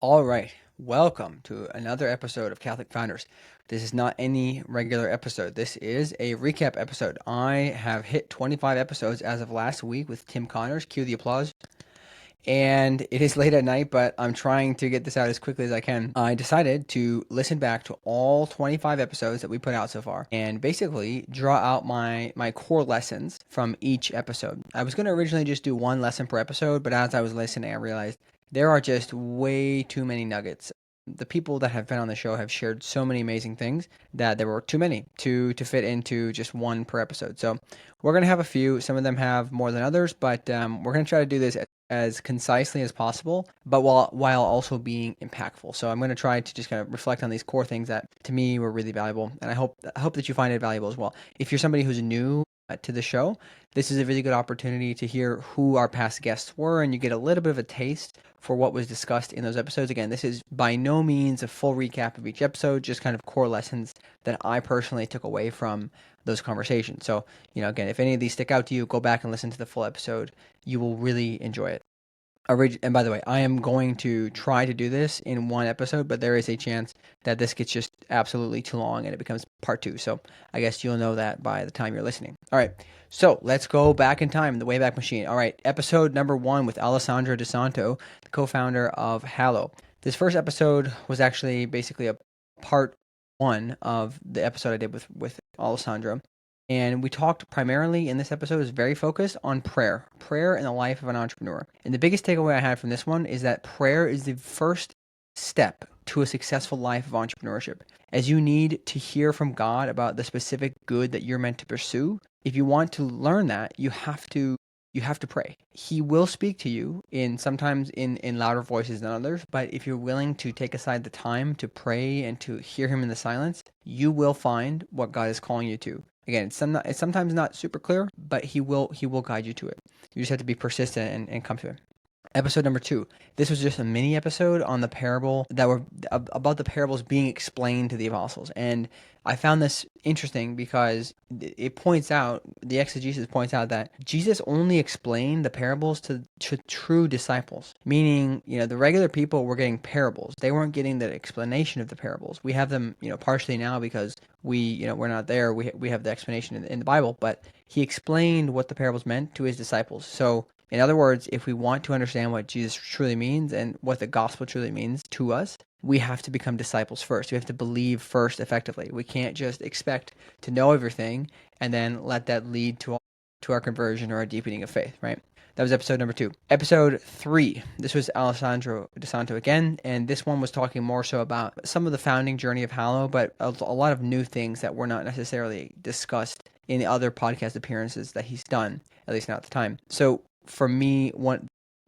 All right, welcome to another episode of Catholic Founders. This is not any regular episode. This is a recap episode. I have hit 25 episodes as of last week with Tim Connors. Cue the applause. And it is late at night, but I'm trying to get this out as quickly as I can. I decided to listen back to all 25 episodes that we put out so far and basically draw out my core lessons from each episode. I was going to originally just do one lesson per episode, but as I was listening, I realized there are just way too many nuggets. The people that have been on the show have shared so many amazing things that there were too many to fit into just one per episode. So we're going to have a few. Some of them have more than others, but we're going to try to do this as concisely as possible, but while also being impactful. So I'm going to try to just kind of reflect on these core things that to me were really valuable, and I hope that you find it valuable as well. If you're somebody who's new to the show, this is a really good opportunity to hear who our past guests were, and you get a little bit of a taste for what was discussed in those episodes. Again, this is by no means a full recap of each episode, just kind of core lessons that I personally took away from those conversations. So, again, if any of these stick out to you, go back and listen to the full episode. You will really enjoy it. And by the way, I am going to try to do this in one episode, but there is a chance that this gets just absolutely too long and it becomes part two. So I guess you'll know that by the time you're listening. All right. So let's go back in time, the Wayback Machine. All right. Episode number 1 with Alessandro De Santo, the co-founder of Hallow. This first episode was actually basically a part 1 of the episode I did with Alessandro. And we talked primarily in this episode is very focused on prayer in the life of an entrepreneur. And the biggest takeaway I had from this one is that prayer is the first step to a successful life of entrepreneurship. As you need to hear from God about the specific good that you're meant to pursue, if you want to learn that, you have to pray. He will speak to you sometimes in louder voices than others, but if you're willing to take aside the time to pray and to hear him in the silence, you will find what God is calling you to. Again, it's sometimes not super clear, but he will guide you to it. You just have to be persistent and come to him. Episode number 2. This was just a mini episode on the parable about the parables being explained to the apostles, and I found this interesting because the exegesis points out that Jesus only explained the parables to true disciples, meaning the regular people were getting parables. They weren't getting the explanation of the parables. We have them partially now because we're not there. We have the explanation in the Bible, but he explained what the parables meant to his disciples. So in other words, if we want to understand what Jesus truly means and what the gospel truly means to us, we have to become disciples first. We have to believe first effectively. We can't just expect to know everything and then let that lead to our conversion or our deepening of faith, right? That was episode number 2. Episode 3. This was Alessandro De Santo again, and this one was talking more so about some of the founding journey of Hallow, but a lot of new things that were not necessarily discussed in the other podcast appearances that he's done, at least not at the time. So for me,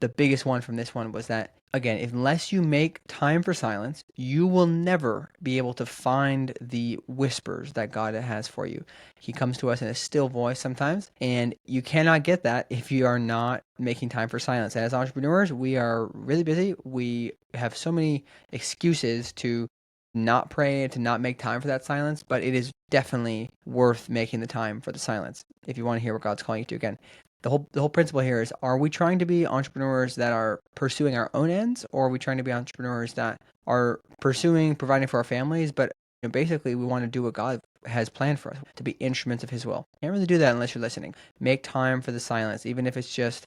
the biggest one from this one was that, again, unless you make time for silence, you will never be able to find the whispers that God has for you. He comes to us in a still voice sometimes, and you cannot get that if you are not making time for silence. As entrepreneurs, we are really busy. We have so many excuses to not pray, to not make time for that silence, but it is definitely worth making the time for the silence if you want to hear what God's calling you to. Again, the whole principle here is: are we trying to be entrepreneurs that are pursuing our own ends, or are we trying to be entrepreneurs that are providing for our families, but basically we want to do what God has planned for us, to be instruments of his will. Can't really do that unless you're listening. Make time for the silence, even if it's just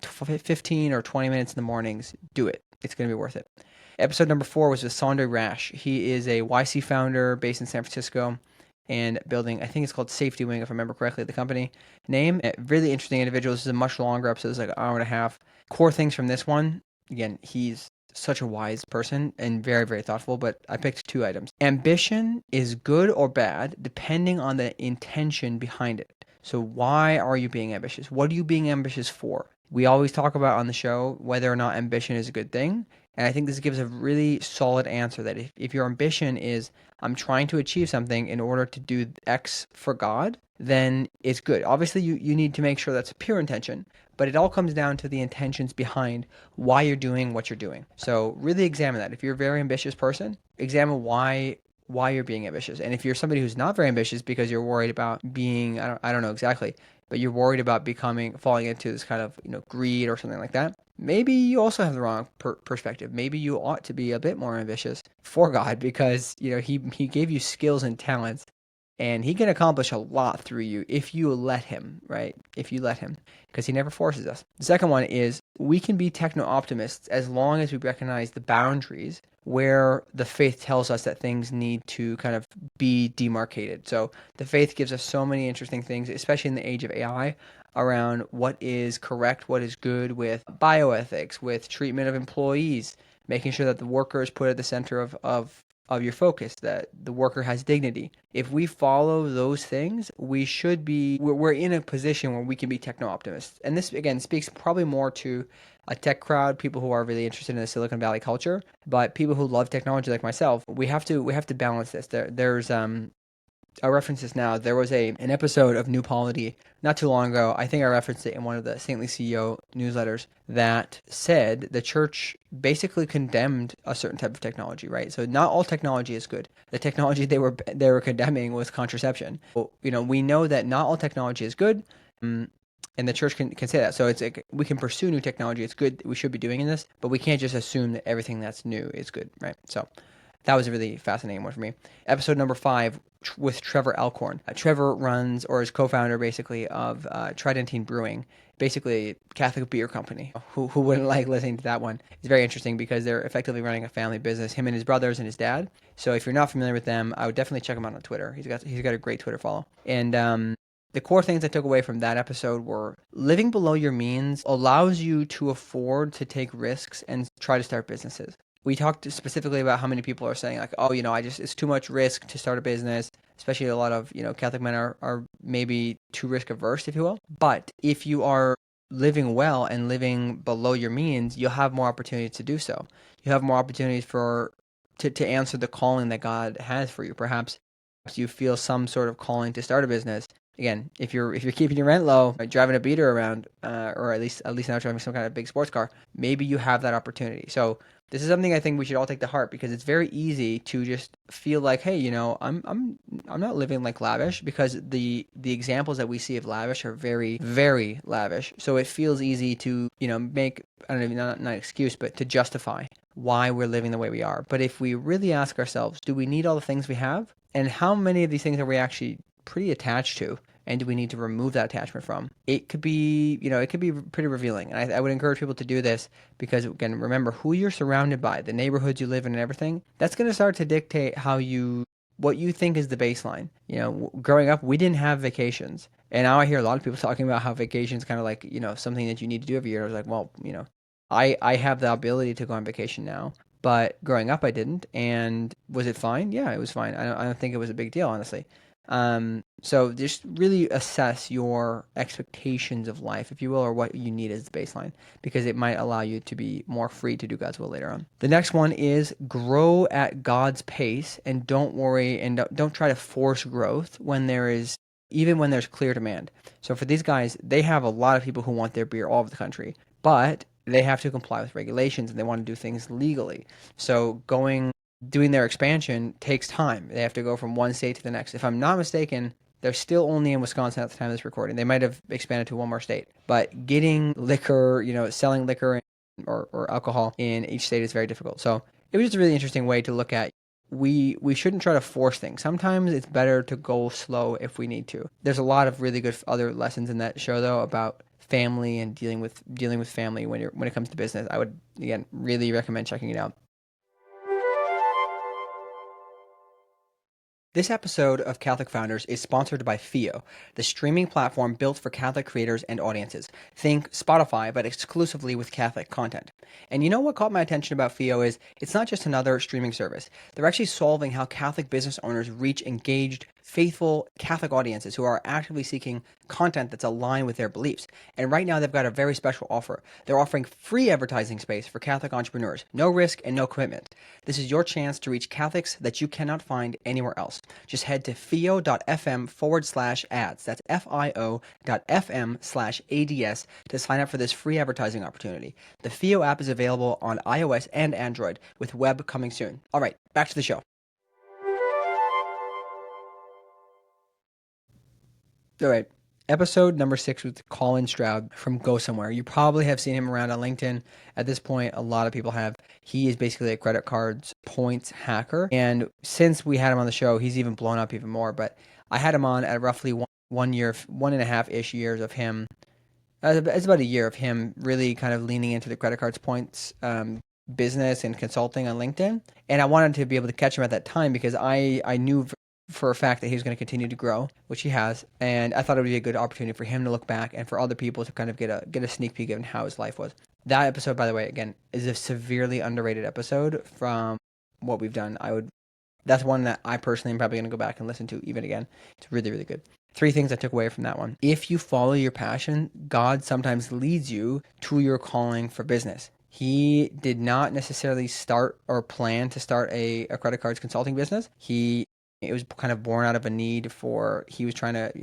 15 or 20 minutes in the mornings. Do it. It's going to be worth it. Episode number 4 was with Sonder Rash. He is a YC founder based in San Francisco and building, I think it's called Safety Wing, if I remember correctly, the company name. Really interesting individual. This is a much longer episode. It's like an hour and a half. Core things from this one. Again, he's such a wise person and very, very thoughtful, but I picked 2 items. Ambition is good or bad depending on the intention behind it. So why are you being ambitious? What are you being ambitious for? We always talk about on the show whether or not ambition is a good thing. And I think this gives a really solid answer that if your ambition is, I'm trying to achieve something in order to do X for God, then it's good. Obviously, you need to make sure that's a pure intention, but it all comes down to the intentions behind why you're doing what you're doing. So really examine that. If you're a very ambitious person, examine why you're being ambitious. And if you're somebody who's not very ambitious because you're worried about being, I don't know exactly, but you're worried about falling into this kind of greed or something like that, maybe you also have the wrong perspective. Maybe you ought to be a bit more ambitious for God because, he gave you skills and talents and he can accomplish a lot through you if you let him, right? If you let him, because he never forces us. The second one is we can be techno optimists as long as we recognize the boundaries where the faith tells us that things need to kind of be demarcated. So the faith gives us so many interesting things, especially in the age of AI, around what is correct, what is good with bioethics, with treatment of employees, making sure that the worker is put at the center of your focus, that the worker has dignity. If we follow those things, we're in a position where we can be techno optimists. And this again speaks probably more to a tech crowd, people who are really interested in the Silicon Valley culture, but people who love technology like myself, we have to balance this. There's I'll reference this now. There was an episode of New Polity not too long ago. I think I referenced it in one of the Saintly CEO newsletters that said the church basically condemned a certain type of technology, right? So not all technology is good. The technology they were condemning was contraception. So, we know that not all technology is good. And the church can say that. So it's like we can pursue new technology. It's good. We should be doing this, but we can't just assume that everything that's new is good, right? So that was a really fascinating one for me. Episode number 5 with Trevor Alcorn. Trevor runs, or is co-founder basically, of Tridentine Brewing, basically a Catholic beer company. Who wouldn't like listening to that one? It's very interesting because they're effectively running a family business, him and his brothers and his dad. So if you're not familiar with them, I would definitely check him out on Twitter. He's got a great Twitter follow. And the core things I took away from that episode were living below your means allows you to afford to take risks and try to start businesses. We talked specifically about how many people are saying like, oh, it's too much risk to start a business. Especially a lot of, Catholic men are maybe too risk averse, if you will. But if you are living well and living below your means, you'll have more opportunities to do so. You have more opportunities to answer the calling that God has for you. Perhaps you feel some sort of calling to start a business. Again, if you're keeping your rent low, by driving a beater around, or at least not driving some kind of big sports car, maybe you have that opportunity. So this is something I think we should all take to heart because it's very easy to just feel like, hey, I'm not living like lavish because the examples that we see of lavish are very, very lavish. So it feels easy to, make, I don't know, not excuse, but to justify why we're living the way we are. But if we really ask ourselves, do we need all the things we have? And how many of these things are we actually pretty attached to? And do we need to remove that attachment from? It could be pretty revealing. And I would encourage people to do this because, again, remember who you're surrounded by, the neighborhoods you live in and everything. That's going to start to dictate what you think is the baseline. Growing up, we didn't have vacations. And now I hear a lot of people talking about how vacations kind of like, something that you need to do every year. I was like, well, I have the ability to go on vacation now. But growing up, I didn't. And was it fine? Yeah, it was fine. I don't think it was a big deal, honestly. So just really assess your expectations of life, if you will, or what you need as the baseline, because it might allow you to be more free to do God's will later on. The next one is grow at God's pace and don't worry and don't try to force growth even when there's clear demand. So for these guys, they have a lot of people who want their beer all over the country, but they have to comply with regulations and they want to do things legally. So doing their expansion takes time. They have to go from one state to the next. If I'm not mistaken, they're still only in Wisconsin at the time of this recording. They might have expanded to one more state. But getting liquor, selling liquor or alcohol in each state is very difficult. So it was just a really interesting way to look at. We shouldn't try to force things. Sometimes it's better to go slow if we need to. There's a lot of really good other lessons in that show though about family and dealing with family when it comes to business. I would again really recommend checking it out. This episode of Catholic Founders is sponsored by FIO, the streaming platform built for Catholic creators and audiences. Think Spotify, but exclusively with Catholic content. And you know what caught my attention about FIO is it's not just another streaming service. They're actually solving how Catholic business owners reach engaged, faithful Catholic audiences who are actively seeking content that's aligned with their beliefs. And right now they've got a very special offer. They're offering free advertising space for Catholic entrepreneurs. No risk and no commitment. This is your chance to reach Catholics that you cannot find anywhere else. Just head to fio.fm/ads. That's fio.fm/ads to sign up for this free advertising opportunity. The FIO app is available on iOS and Android, with web coming soon. All right, back to the show. All right. Episode number 6 with Colin Stroud from Go Somewhere. You probably have seen him around on LinkedIn. At this point, a lot of people have. He is basically a credit cards points hacker. And since we had him on the show, he's even blown up even more. But I had him on at roughly 1 year, 1.5-ish years of him. It's about a year of him really kind of leaning into the credit cards points business and consulting on LinkedIn. And I wanted to be able to catch him at that time because I knew for a fact that he was going to continue to grow, which he has. And I thought it would be a good opportunity for him to look back and for other people to kind of get a sneak peek of how his life was. That episode, by the way, again, is a severely underrated episode from what we've done. That's one that I personally am probably going to go back and listen to even again. It's really, really good. 3 things I took away from that one. If you follow your passion, God sometimes leads you to your calling for business. He did not necessarily start or plan to start a credit cards consulting business. It was kind of born out of a need he was trying to,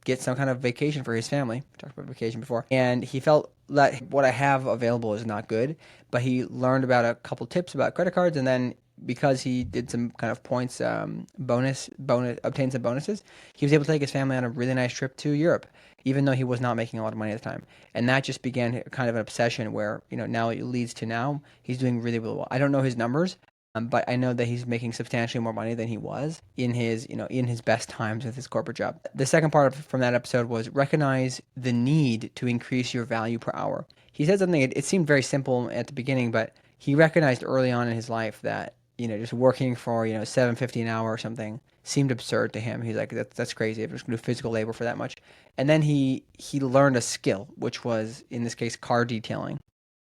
get some kind of vacation for his family. We talked about vacation before. And he felt that what I have available is not good, but he learned about a couple tips about credit cards, and then because he did some kind of points obtained some bonuses, he was able to take his family on a really nice trip to Europe, even though he was not making a lot of money at the time. And that just began kind of an obsession where, now it leads to now he's doing really, really well. I don't know his numbers, but I know that he's making substantially more money than he was in his best times with his corporate job. The second part from that episode was recognize the need to increase your value per hour. He said something, it seemed very simple at the beginning, but he recognized early on in his life that, just working for, $7.50 an hour or something seemed absurd to him. He's like, that's crazy. If I'm just going to do physical labor for that much. And then he learned a skill, which was, in this case, car detailing.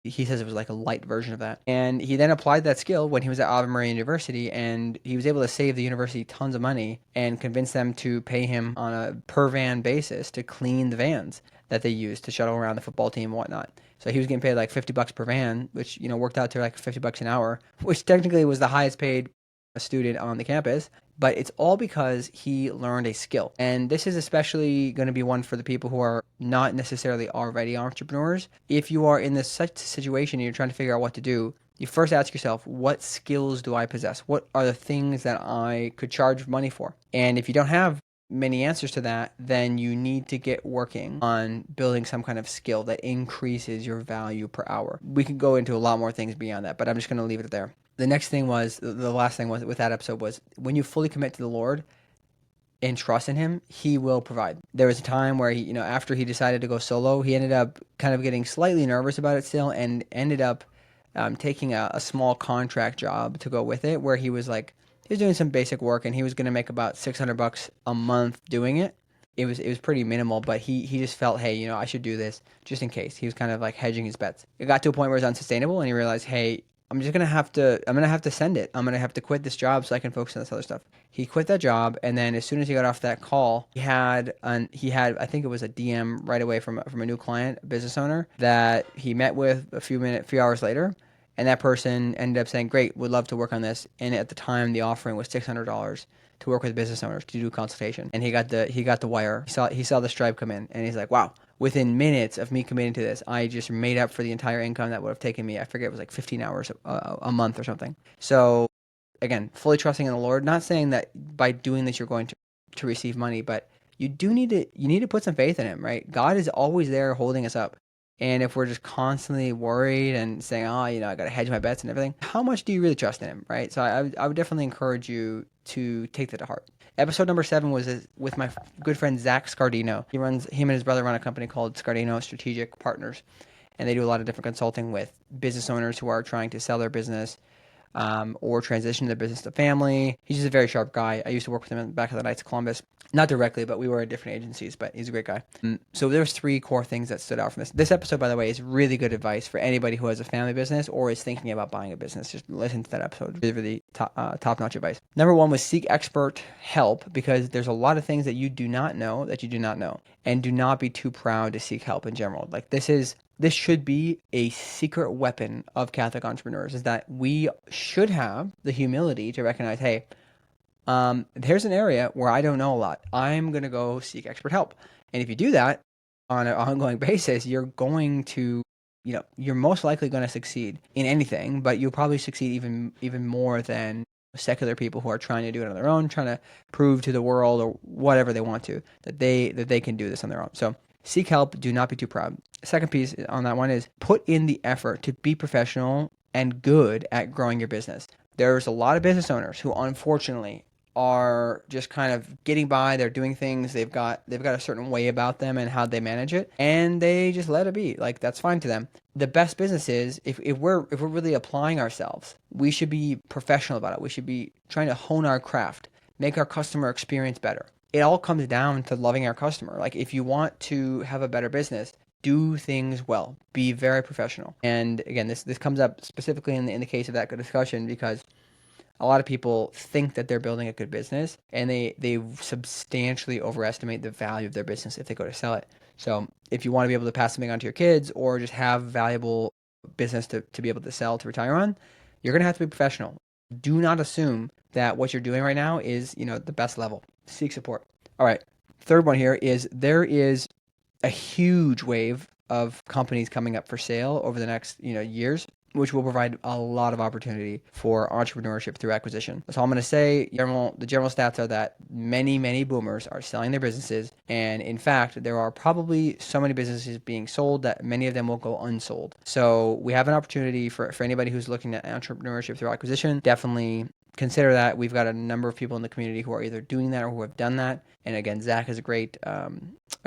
He says it was like a light version of that. And he then applied that skill when he was at Ave Maria University, and he was able to save the university tons of money and convince them to pay him on a per van basis to clean the vans that they used to shuttle around the football team and whatnot. So he was getting paid like $50 per van, which, worked out to like $50 an hour, which technically was the highest paid student on the campus. But it's all because he learned a skill. And this is especially going to be one for the people who are not necessarily already entrepreneurs. If you are in this such situation and you're trying to figure out what to do, you first ask yourself, what skills do I possess? What are the things that I could charge money for? And if you don't have many answers to that, then you need to get working on building some kind of skill that increases your value per hour. We could go into a lot more things beyond that, but I'm just going to leave it there. The next thing was, the last thing was with that episode was, when you fully commit to the Lord and trust in him, he will provide. There was a time where he, after he decided to go solo, he ended up kind of getting slightly nervous about it still, and ended up taking a small contract job to go with it, where he was doing some basic work, and he was going to make about $600 a month doing it. It was pretty minimal, but he just felt, hey, I should do this just in case. He was kind of like hedging his bets. It got to a point where it was unsustainable, and he realized, hey, I'm gonna have to send it. I'm gonna have to quit this job so I can focus on this other stuff. He quit that job, and then as soon as he got off that call, he had I think it was a DM right away from a new client, a business owner that he met with a few hours later, and that person ended up saying, "Great, would love to work on this." And at the time, the offering was $600 to work with business owners to do consultation. And he got the wire. He saw the Stripe come in, and he's like, "Wow." Within minutes of me committing to this, I just made up for the entire income that would have taken me. I forget, it was like 15 hours a month or something. So again, fully trusting in the Lord. Not saying that by doing this you're going to receive money, but you need to put some faith in him, right? God is always there holding us up. And if we're just constantly worried and saying, oh, I got to hedge my bets and everything, how much do you really trust in him, right? So I would definitely encourage you to take that to heart. Episode number 7 was with my good friend Zach Scardino. Him and his brother run a company called Scardino Strategic Partners, and they do a lot of different consulting with business owners who are trying to sell their business or transition their business to family. He's just a very sharp guy. I used to work with him back at the Knights of Columbus. Not directly, but we were at different agencies, but he's a great guy. So there's 3 core things that stood out from this. This episode, by the way, is really good advice for anybody who has a family business or is thinking about buying a business. Just listen to that episode. Really, really top-notch advice. Number 1 was seek expert help, because there's a lot of things that you do not know that you do not know. And do not be too proud to seek help in general. This should be a secret weapon of Catholic entrepreneurs, is that we should have the humility to recognize, hey, there's an area where I don't know a lot. I'm going to go seek expert help. And if you do that on an ongoing basis, you're going to, you're most likely going to succeed in anything, but you'll probably succeed even more than secular people who are trying to do it on their own, trying to prove to the world or whatever they want to that they can do this on their own. So seek help. Do not be too proud. Second piece on that one is put in the effort to be professional and good at growing your business. There's a lot of business owners who unfortunately are just kind of getting by. They're doing things. They've got a certain way about them and how they manage it, and they just let it be. Like, that's fine to them. The best business is if we're really applying ourselves, we should be professional about it. We should be trying to hone our craft, make our customer experience better. It all comes down to loving our customer. Like, if you want to have a better business, do things well. Be very professional. And again, this comes up specifically in the case of that good discussion, because a lot of people think that they're building a good business, and they substantially overestimate the value of their business if they go to sell it. So if you want to be able to pass something on to your kids or just have valuable business to be able to sell to retire on, you're going to have to be professional. Do not assume that what you're doing right now is, the best level. Seek support. All right. Third one here is there is a huge wave of companies coming up for sale over the next, years, which will provide a lot of opportunity for entrepreneurship through acquisition. That's all I'm going to say. The general stats are that many, many boomers are selling their businesses. And in fact, there are probably so many businesses being sold that many of them will go unsold. So we have an opportunity for anybody who's looking at entrepreneurship through acquisition. Definitely consider that. We've got a number of people in the community who are either doing that or who have done that. And again, Zach is a great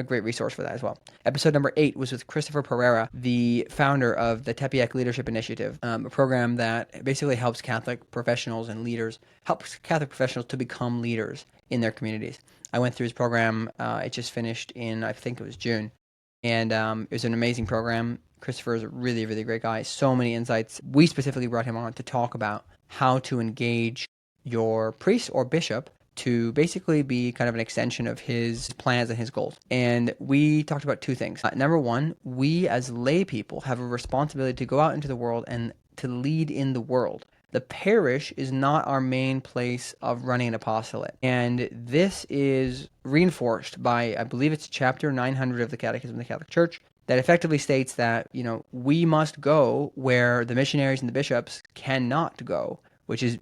resource for that as well. Episode number 8 was with Christopher Pereira, the founder of the Tepeyac Leadership Initiative, a program that basically helps Catholic professionals and leaders, helps Catholic professionals to become leaders in their communities. I went through his program. It just finished in, I think it was June. And it was an amazing program. Christopher is a really, really great guy. So many insights. We specifically brought him on to talk about how to engage your priest or bishop to basically be kind of an extension of his plans and his goals. And we talked about two things. Number one, we as lay people have a responsibility to go out into the world and to lead in the world. The parish is not our main place of running an apostolate. And this is reinforced by, I believe it's chapter 900 of the Catechism of the Catholic Church, that effectively states that, we must go where the missionaries and the bishops cannot go, which is,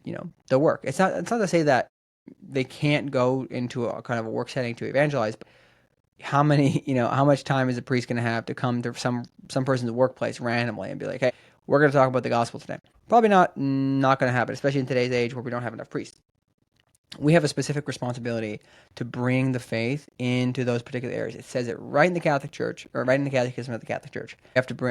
the work. It's not to say that they can't go into a kind of a work setting to evangelize, but how much time is a priest going to have to come to some person's workplace randomly and be like, hey, we're going to talk about the gospel today? Probably not going to happen, especially in today's age where we don't have enough priests. We have a specific responsibility to bring the faith into those particular areas. It says it right in the Catholic Church, or right in the Catechism of the Catholic Church.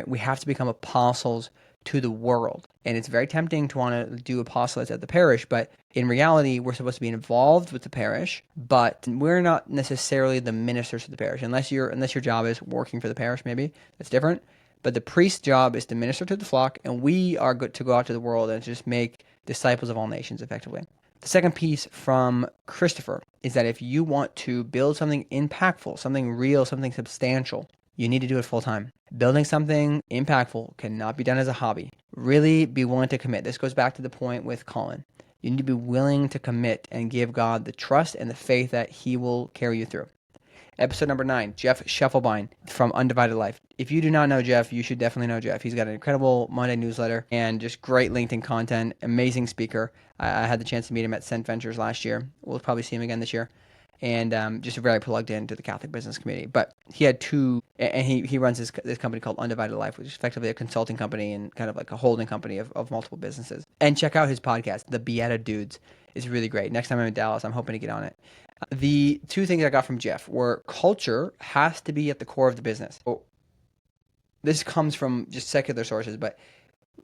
We have to become apostles to the world. And it's very tempting to want to do apostolates at the parish, but in reality, we're supposed to be involved with the parish, but we're not necessarily the ministers of the parish. Unless your job is working for the parish, maybe that's different. But the priest's job is to minister to the flock, and we are good to go out to the world and just make disciples of all nations effectively. The second piece from Christopher is that if you want to build something impactful, something real, something substantial, you need to do it full time. Building something impactful cannot be done as a hobby. Really be willing to commit. This goes back to the point with Colin. You need to be willing to commit and give God the trust and the faith that he will carry you through. Episode number 9, Jeff Scheffelbein from Undivided Life. If you do not know Jeff, you should definitely know Jeff. He's got an incredible Monday newsletter and just great LinkedIn content, amazing speaker. I had the chance to meet him at Cent Ventures last year. We'll probably see him again this year. And just very plugged into the Catholic business community. But he had two, and he runs this company called Undivided Life, which is effectively a consulting company and kind of like a holding company of multiple businesses. And check out his podcast, The Beata Dudes. It's really great. Next time I'm in Dallas, I'm hoping to get on it. The two things I got from Jeff were culture has to be at the core of the business. This comes from just secular sources, but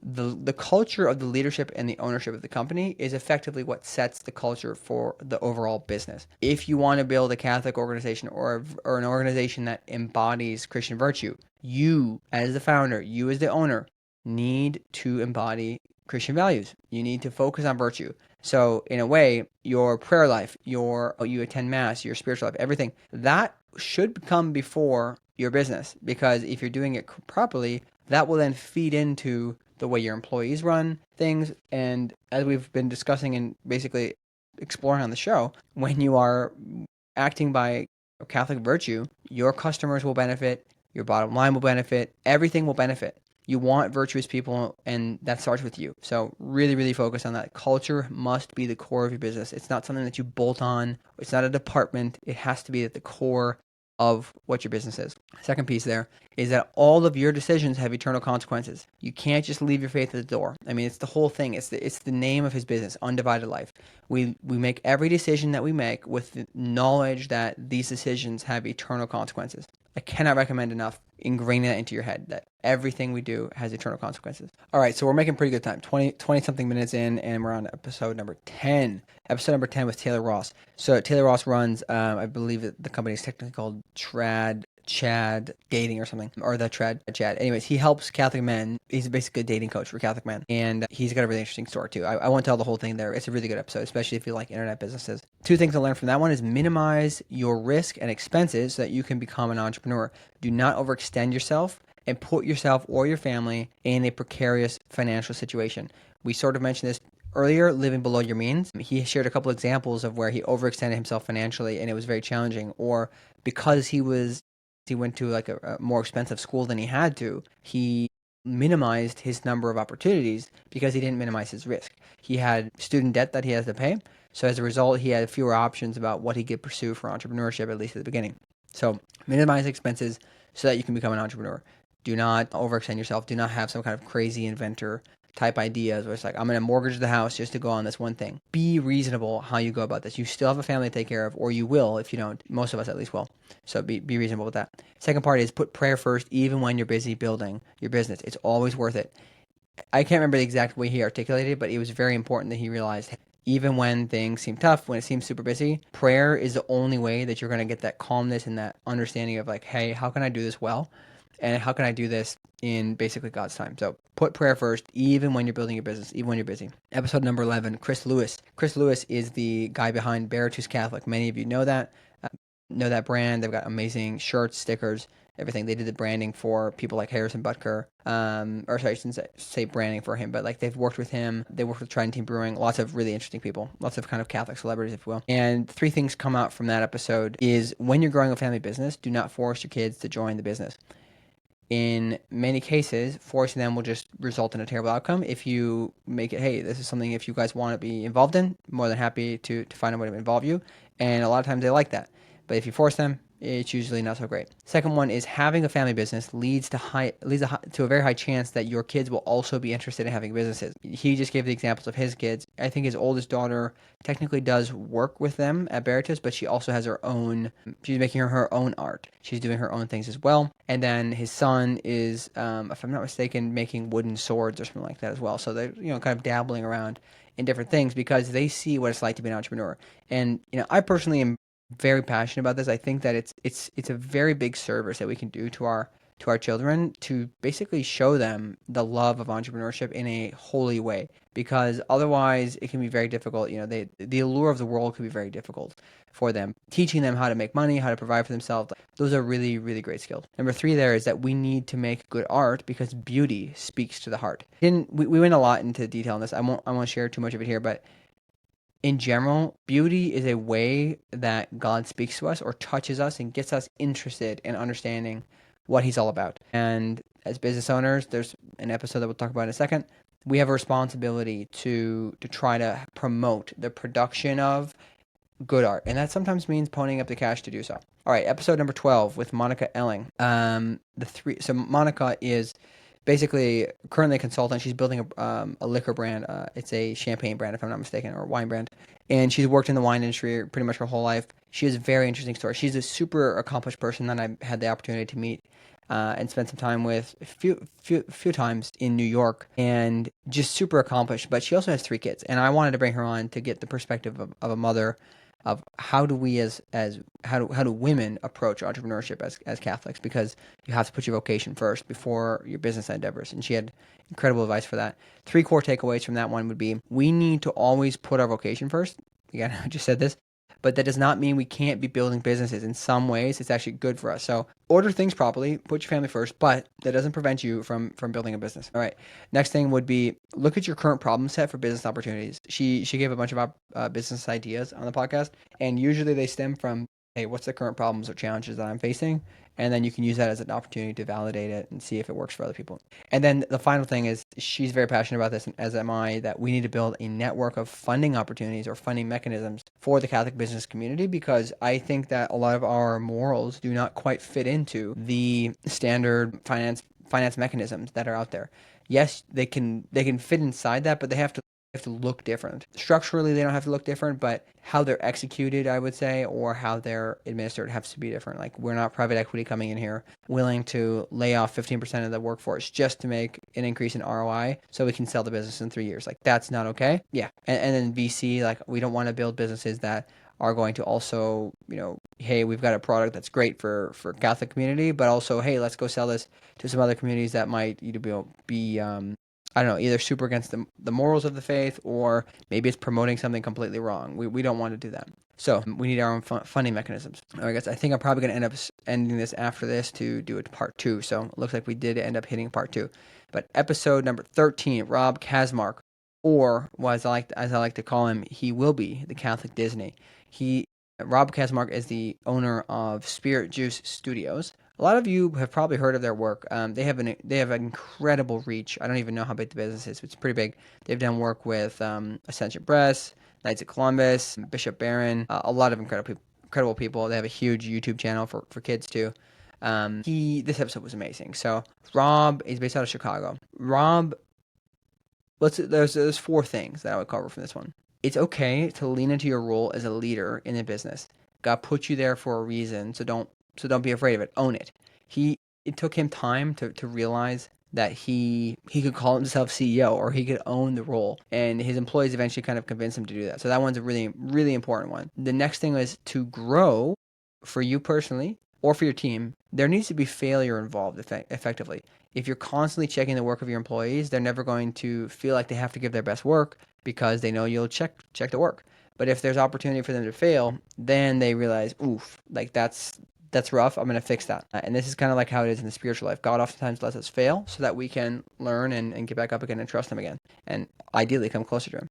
the culture of the leadership and the ownership of the company is effectively what sets the culture for the overall business. If you want to build a Catholic organization or an organization that embodies Christian virtue, you as the founder, you as the owner, need to embody Christian values. You need to focus on virtue. So in a way, your prayer life, you attend mass, your spiritual life, everything, that should come before your business, because if you're doing it properly, that will then feed into the way your employees run things. And as we've been discussing and basically exploring on the show, when you are acting by Catholic virtue, your customers will benefit, your bottom line will benefit, everything will benefit. You want virtuous people, and that starts with you. So really, really focus on that. Culture must be the core of your business. It's not something that you bolt on. It's not a department. It has to be at the core of what your business is. Second piece there is that all of your decisions have eternal consequences. You can't just leave your faith at the door. I mean, it's the whole thing. It's the name of his business, Undivided Life. We make every decision that we make with the knowledge that these decisions have eternal consequences. I cannot recommend enough ingraining that into your head that everything we do has eternal consequences. All right, so we're making pretty good time. 20 something minutes in, and we're on episode number 10. Episode number 10 with Taylor Ross. So Taylor Ross runs, I believe that the company is technically called Chad Dating or something, or the Chad. Anyways, he helps Catholic men. He's basically a dating coach for Catholic men, and he's got a really interesting story too. I won't tell the whole thing there. It's a really good episode, especially if you like internet businesses. Two things to learn from that one is minimize your risk and expenses so that you can become an entrepreneur. Do not overextend yourself and put yourself or your family in a precarious financial situation. We sort of mentioned this earlier, living below your means. He shared a couple examples of where he overextended himself financially and it was very challenging, or because he went to like a more expensive school than he had to, he minimized his number of opportunities because he didn't minimize his risk. He had student debt that he has to pay. So as a result, he had fewer options about what he could pursue for entrepreneurship, at least at the beginning. So minimize expenses so that you can become an entrepreneur. Do not overextend yourself. Do not have some kind of crazy inventor type ideas where it's like, I'm going to mortgage the house just to go on this one thing. Be reasonable how you go about this. You still have a family to take care of, or you will if you don't. Most of us at least will. So be reasonable with that. Second part is put prayer first, even when you're busy building your business. It's always worth it. I can't remember the exact way he articulated it, but it was very important that he realized even when things seem tough, when it seems super busy, prayer is the only way that you're going to get that calmness and that understanding of like, hey, how can I do this well? And how can I do this in basically God's time? So put prayer first, even when you're building your business, even when you're busy. Episode number 11, Chris Lewis. Chris Lewis is the guy behind Beartooth Catholic. Many of you know that brand. They've got amazing shirts, stickers, everything. They did the branding for people like Harrison Butker. Or sorry, I shouldn't say branding for him, but like they've worked with him. They worked with Trident Team Brewing. Lots of really interesting people. Lots of kind of Catholic celebrities, if you will. And three things come out from that episode is when you're growing a family business, do not force your kids to join the business. In many cases, forcing them will just result in a terrible outcome. If you make it, hey, this is something if you guys want to be involved in, more than happy to find a way to involve you. And a lot of times they like that. But if you force them, it's usually not so great. Second one is having a family business leads to a very high chance that your kids will also be interested in having businesses. He just gave the examples of his kids. I think his oldest daughter technically does work with them at Beartooth, but she also has her own. She's making her own art. She's doing her own things as well. And then his son is, if I'm not mistaken, making wooden swords or something like that as well. So they're kind of dabbling around in different things because they see what it's like to be an entrepreneur. And I personally am very passionate about this. I think that it's a very big service that we can do to our children to basically show them the love of entrepreneurship in a holy way, because otherwise it can be very difficult. The allure of the world can be very difficult for them. Teaching them how to make money, how to provide for themselves, those are really, really great skills. Number three there is that we need to make good art because beauty speaks to the heart. We went a lot into detail on this. I won't share too much of it here, but in general, beauty is a way that God speaks to us or touches us and gets us interested in understanding what he's all about. And as business owners, there's an episode that we'll talk about in a second. We have a responsibility to try to promote the production of good art. And that sometimes means ponying up the cash to do so. All right, episode number 12 with Monica Elling. So Monica is basically currently a consultant. She's building a liquor brand. It's a champagne brand, if I'm not mistaken, or a wine brand. And she's worked in the wine industry pretty much her whole life. She has a very interesting story. She's a super accomplished person that I had the opportunity to meet and spend some time with a few times in New York, and just super accomplished. But she also has three kids, and I wanted to bring her on to get the perspective of a mother of how do we how do women approach entrepreneurship as Catholics, because you have to put your vocation first before your business endeavors. And she had incredible advice for that. Three core takeaways from that one would be, we need to always put our vocation first. Again, I just said this, but that does not mean we can't be building businesses. In some ways, it's actually good for us. So order things properly, put your family first, but that doesn't prevent you from building a business. All right. Next thing would be, look at your current problem set for business opportunities. She gave a bunch of business ideas on the podcast, and usually they stem from hey, what's the current problems or challenges that I'm facing? And then you can use that as an opportunity to validate it and see if it works for other people. And then the final thing is she's very passionate about this, and as am I, that we need to build a network of funding opportunities or funding mechanisms for the Catholic business community, because I think that a lot of our morals do not quite fit into the standard finance mechanisms that are out there. Yes, they can fit inside that, but they have to look different. Structurally, they don't have to look different, but how they're executed, I would say, or how they're administered has to be different. Like, we're not private equity coming in here willing to lay off 15% of the workforce just to make an increase in ROI so we can sell the business in 3 years. Like, that's not okay. Yeah. And then VC, like, we don't want to build businesses that are going to also, hey, we've got a product that's great for Catholic community, but also, hey, let's go sell this to some other communities that might be I don't know, either super against the morals of the faith, or maybe it's promoting something completely wrong. We don't want to do that. So we need our own funding mechanisms. I guess I think I'm probably going to end up ending this after this to do it part two. So it looks like we did end up hitting part two. But episode number 13, Rob Kazmark, or well, as I like to call him, he will be the Catholic Disney. He Rob Kazmark is the owner of Spirit Juice Studios. A lot of you have probably heard of their work. They have an incredible reach. I don't even know how big the business is, but it's pretty big. They've done work with Ascension Press, Knights of Columbus, Bishop Barron, a lot of incredible people. They have a huge YouTube channel for kids too. This episode was amazing. So Rob is based out of Chicago. Rob, there's four things that I would cover from this one. It's okay to lean into your role as a leader in a business. God put you there for a reason, so don't be afraid of it. Own it. It took him time to realize that he could call himself CEO, or he could own the role, and his employees eventually kind of convinced him to do that. So that one's a really, really important one. The next thing is to grow for you personally or for your team. There needs to be failure involved effectively. If you're constantly checking the work of your employees, they're never going to feel like they have to give their best work because they know you'll check the work. But if there's opportunity for them to fail, then they realize, oof, like that's rough. I'm going to fix that. And this is kind of like how it is in the spiritual life. God oftentimes lets us fail so that we can learn and get back up again and trust him again, and ideally come closer to him.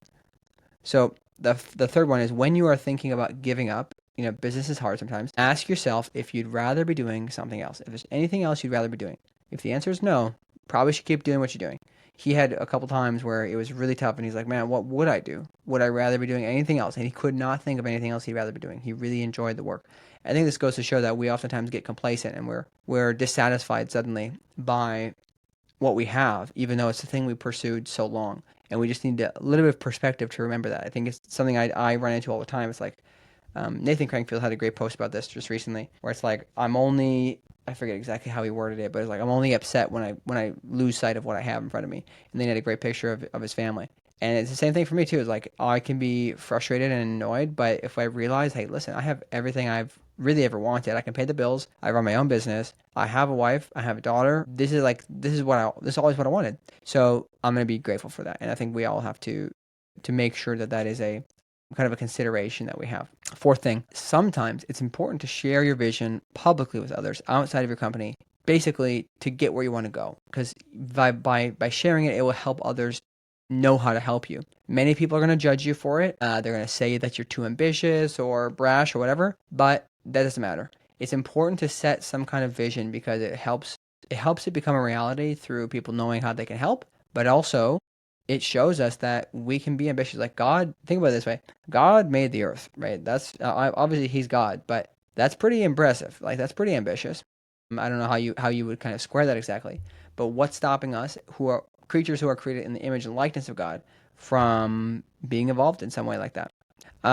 So the third one is, when you are thinking about giving up, business is hard sometimes. Ask yourself if you'd rather be doing something else. If there's anything else you'd rather be doing. If the answer is no, probably should keep doing what you're doing. He had a couple times where it was really tough, and he's like, man, what would I do? Would I rather be doing anything else? And he could not think of anything else he'd rather be doing. He really enjoyed the work. I think this goes to show that we oftentimes get complacent, and we're dissatisfied suddenly by what we have, even though it's the thing we pursued so long. And we just need a little bit of perspective to remember that. I think it's something I run into all the time. It's like, Nathan Crankfield had a great post about this just recently, where it's like, I forget exactly how he worded it, but it's like, I'm only upset when I lose sight of what I have in front of me. And then he had a great picture of his family. And it's the same thing for me too. It's like, I can be frustrated and annoyed, but if I realize, hey, listen, I have everything I've really ever wanted. I can pay the bills. I run my own business. I have a wife. I have a daughter. This is always what I wanted. So I'm gonna be grateful for that. And I think we all have to make sure that is a kind of a consideration that we have. Fourth thing, sometimes it's important to share your vision publicly with others outside of your company, basically to get where you want to go. Because by sharing it, it will help others know how to help you. Many people are going to judge you for it. They're going to say that you're too ambitious or brash or whatever, but that doesn't matter. It's important to set some kind of vision, because it helps it become a reality through people knowing how they can help, but also it shows us that we can be ambitious. Like, God, think about it this way: God made the earth, right? That's obviously he's God, but that's pretty impressive. Like, that's pretty ambitious. I don't know how you would kind of square that exactly, but what's stopping us, who are creatures who are created in the image and likeness of God, from being involved in some way like that? We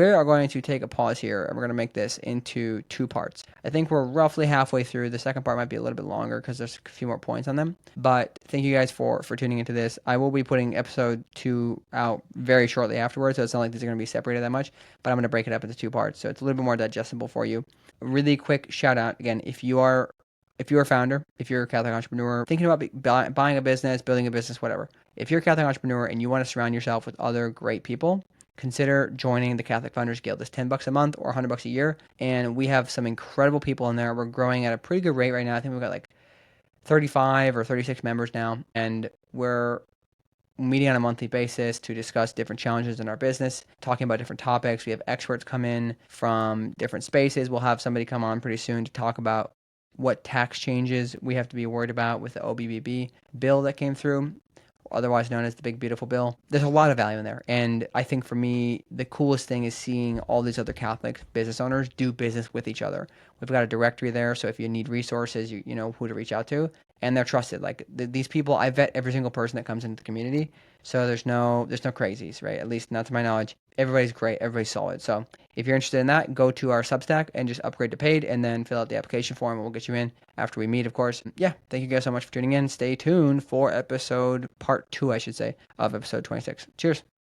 are going to take a pause here, and we're going to make this into two parts. I think we're roughly halfway through. The second part might be a little bit longer because there's a few more points on them. But thank you guys for tuning into this. I will be putting episode 2 out very shortly afterwards, so it's not like these are going to be separated that much, but I'm going to break it up into two parts, so it's a little bit more digestible for you. A really quick shout out again, if you're a founder, if you're a Catholic entrepreneur, thinking about buying a business, building a business, whatever. If you're a Catholic entrepreneur and you want to surround yourself with other great people, consider joining the Catholic Founders Guild. It's $10 a month or $100 a year, and we have some incredible people in there. We're growing at a pretty good rate right now. I think we've got like 35 or 36 members now, and we're meeting on a monthly basis to discuss different challenges in our business, talking about different topics. We have experts come in from different spaces. We'll have somebody come on pretty soon to talk about what tax changes we have to be worried about with the OBBB bill that came through, otherwise known as the Big Beautiful Bill. There's a lot of value in there. And I think for me, the coolest thing is seeing all these other Catholic business owners do business with each other. We've got a directory there, so if you need resources, you know who to reach out to, and they're trusted. Like these people, I vet every single person that comes into the community. So there's no crazies, right? At least not to my knowledge. Everybody's great, everybody's solid. So if you're interested in that, go to our Substack and just upgrade to paid, and then fill out the application form, and we'll get you in after we meet, of course. Yeah, thank you guys so much for tuning in. Stay tuned for episode part 2, I should say, of episode 26. Cheers.